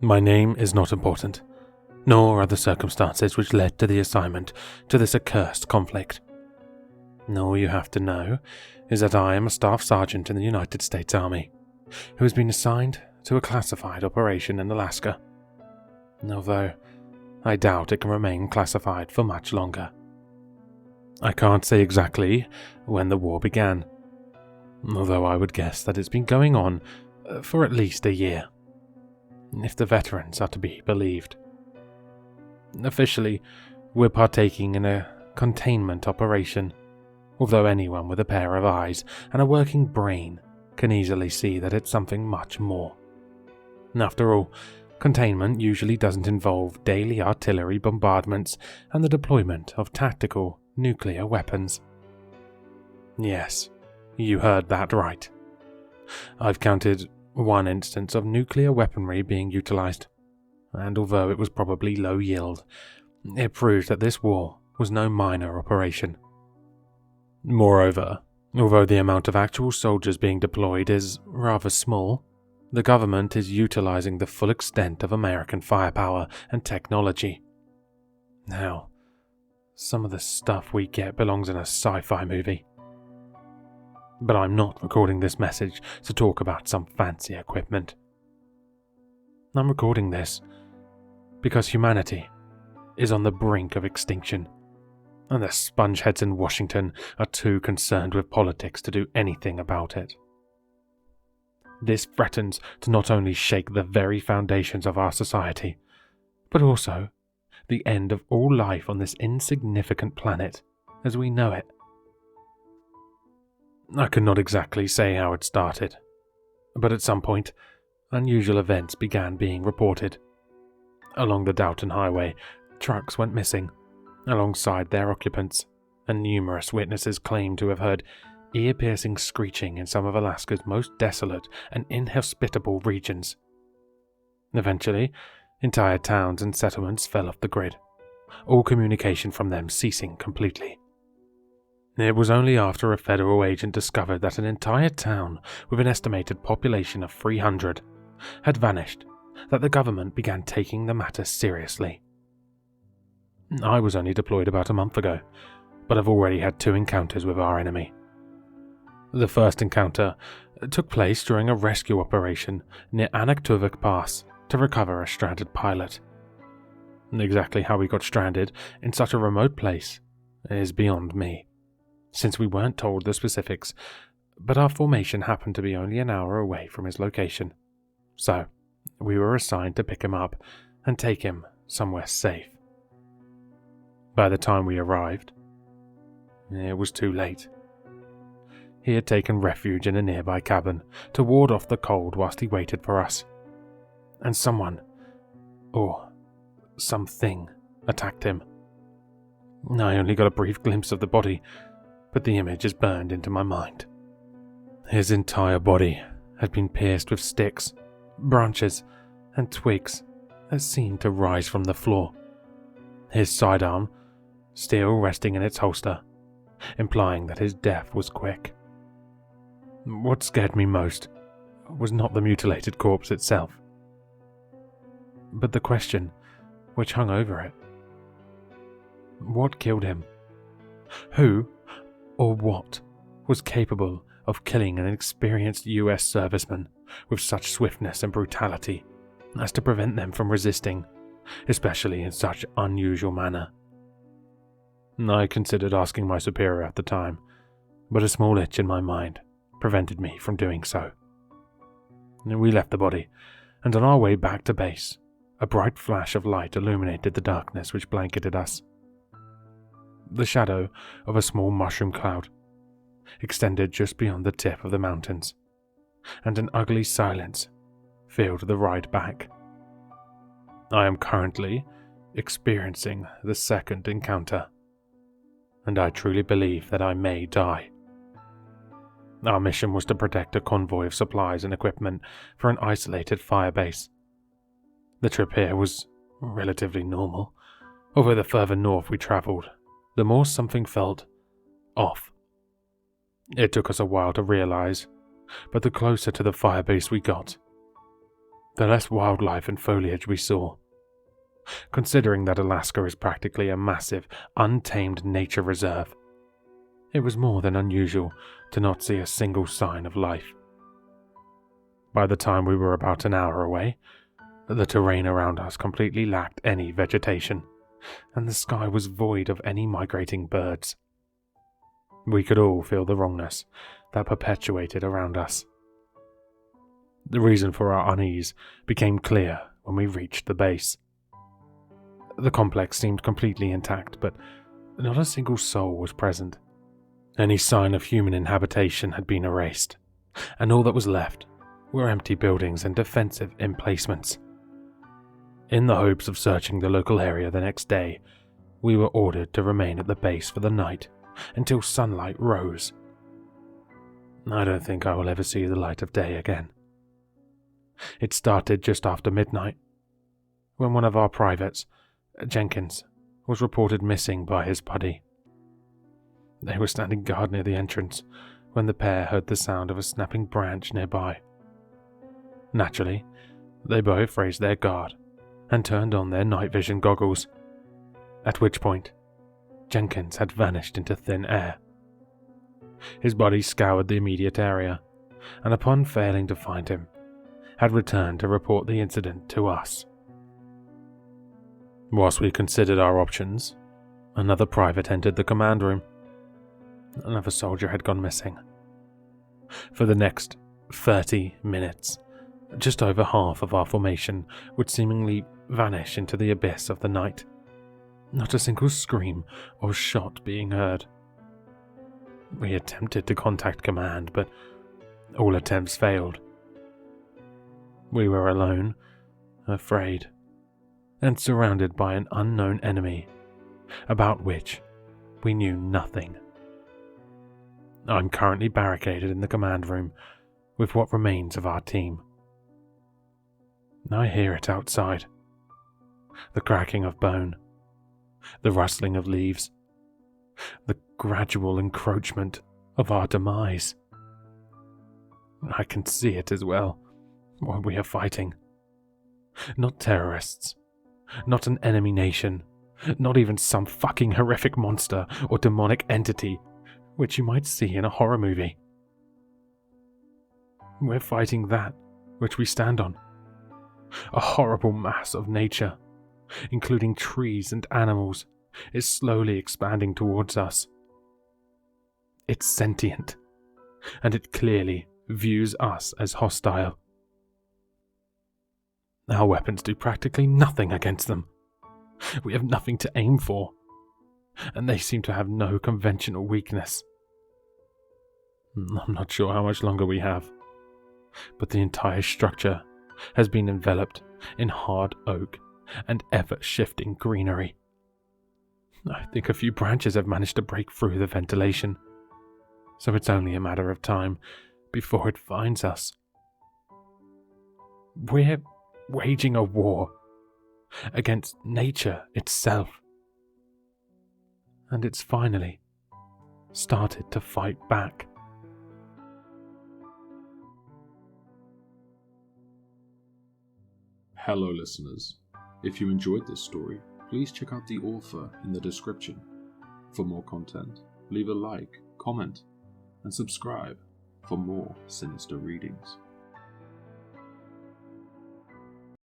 My name is not important, nor are the circumstances which led to the assignment to this accursed conflict. All you have to know is that I am a staff sergeant in the United States Army, who has been assigned to a classified operation in Alaska, although I doubt it can remain classified for much longer. I can't say exactly when the war began, although I would guess that it's been going on for at least a year, if the veterans are to be believed. Officially, we're partaking in a containment operation, although anyone with a pair of eyes and a working brain can easily see that it's something much more. After all, containment usually doesn't involve daily artillery bombardments and the deployment of tactical nuclear weapons. Yes, you heard that right. I've counted one instance of nuclear weaponry being utilized, and although it was probably low yield, it proved that this war was no minor operation. Moreover, although the amount of actual soldiers being deployed is rather small, the government is utilizing the full extent of American firepower and technology. Now, some of the stuff we get belongs in a sci-fi movie. But I'm not recording this message to talk about some fancy equipment. I'm recording this because humanity is on the brink of extinction, and the spongeheads in Washington are too concerned with politics to do anything about it. This threatens to not only shake the very foundations of our society, but also the end of all life on this insignificant planet as we know it. I could not exactly say how it started, but at some point, unusual events began being reported. Along the Dalton Highway, trucks went missing, alongside their occupants, and numerous witnesses claimed to have heard ear-piercing screeching in some of Alaska's most desolate and inhospitable regions. Eventually, entire towns and settlements fell off the grid, all communication from them ceasing completely. It was only after a federal agent discovered that an entire town with an estimated population of 300 had vanished that the government began taking the matter seriously. I was only deployed about a month ago, but I've already had 2 encounters with our enemy. The first encounter took place during a rescue operation near Anaktuvuk Pass to recover a stranded pilot. Exactly how we got stranded in such a remote place is beyond me, since we weren't told the specifics, but our formation happened to be only an hour away from his location, so we were assigned to pick him up and take him somewhere safe. By the time we arrived, it was too late. He had taken refuge in a nearby cabin to ward off the cold whilst he waited for us, and someone, or something, attacked him. I only got a brief glimpse of the body, but the image is burned into my mind. His entire body had been pierced with sticks, branches, and twigs that seemed to rise from the floor. His sidearm still resting in its holster, implying that his death was quick. What scared me most was not the mutilated corpse itself, but the question which hung over it. What killed him? Who or what was capable of killing an experienced US serviceman with such swiftness and brutality as to prevent them from resisting, especially in such unusual manner? I considered asking my superior at the time, but a small itch in my mind prevented me from doing so. We left the body, and on our way back to base, a bright flash of light illuminated the darkness which blanketed us. The shadow of a small mushroom cloud extended just beyond the tip of the mountains, and an ugly silence filled the ride back. I am currently experiencing the second encounter, and I truly believe that I may die. Our mission was to protect a convoy of supplies and equipment for an isolated fire base. The trip here was relatively normal, although the further north we travelled, the more something felt off. It took us a while to realise, but the closer to the fire base we got, the less wildlife and foliage we saw. Considering that Alaska is practically a massive, untamed nature reserve, it was more than unusual to not see a single sign of life. By the time we were about an hour away, the terrain around us completely lacked any vegetation, and the sky was void of any migrating birds. We could all feel the wrongness that perpetuated around us. The reason for our unease became clear when we reached the base. The complex seemed completely intact, but not a single soul was present. Any sign of human inhabitation had been erased, and all that was left were empty buildings and defensive emplacements. In the hopes of searching the local area the next day, we were ordered to remain at the base for the night until sunlight rose. I don't think I will ever see the light of day again. It started just after midnight, when one of our privates, Jenkins, was reported missing by his buddy. They were standing guard near the entrance when the pair heard the sound of a snapping branch nearby. Naturally, they both raised their guard and turned on their night vision goggles, at which point Jenkins had vanished into thin air. His buddy scoured the immediate area, and upon failing to find him, had returned to report the incident to us. Whilst we considered our options, another private entered the command room. Another soldier had gone missing. For the next 30 minutes, just over half of our formation would seemingly vanish into the abyss of the night. Not a single scream or shot being heard. We attempted to contact command, but all attempts failed. We were alone, afraid, and surrounded by an unknown enemy, about which we knew nothing. I'm currently barricaded in the command room with what remains of our team. I hear it outside. The cracking of bone, the rustling of leaves, the gradual encroachment of our demise. I can see it as well, what we are fighting. Not terrorists, not an enemy nation, not even some fucking horrific monster or demonic entity which you might see in a horror movie. We're fighting that which we stand on. A horrible mass of nature, including trees and animals, is slowly expanding towards us. It's sentient, and it clearly views us as hostile. Our weapons do practically nothing against them. We have nothing to aim for, and they seem to have no conventional weakness. I'm not sure how much longer we have, but the entire structure has been enveloped in hard oak and ever-shifting greenery. I think a few branches have managed to break through the ventilation, so it's only a matter of time before it finds us. We're waging a war against nature itself, and it's finally started to fight back. Hello listeners, if you enjoyed this story, please check out the author in the description. For more content, leave a like, comment, and subscribe for more sinister readings.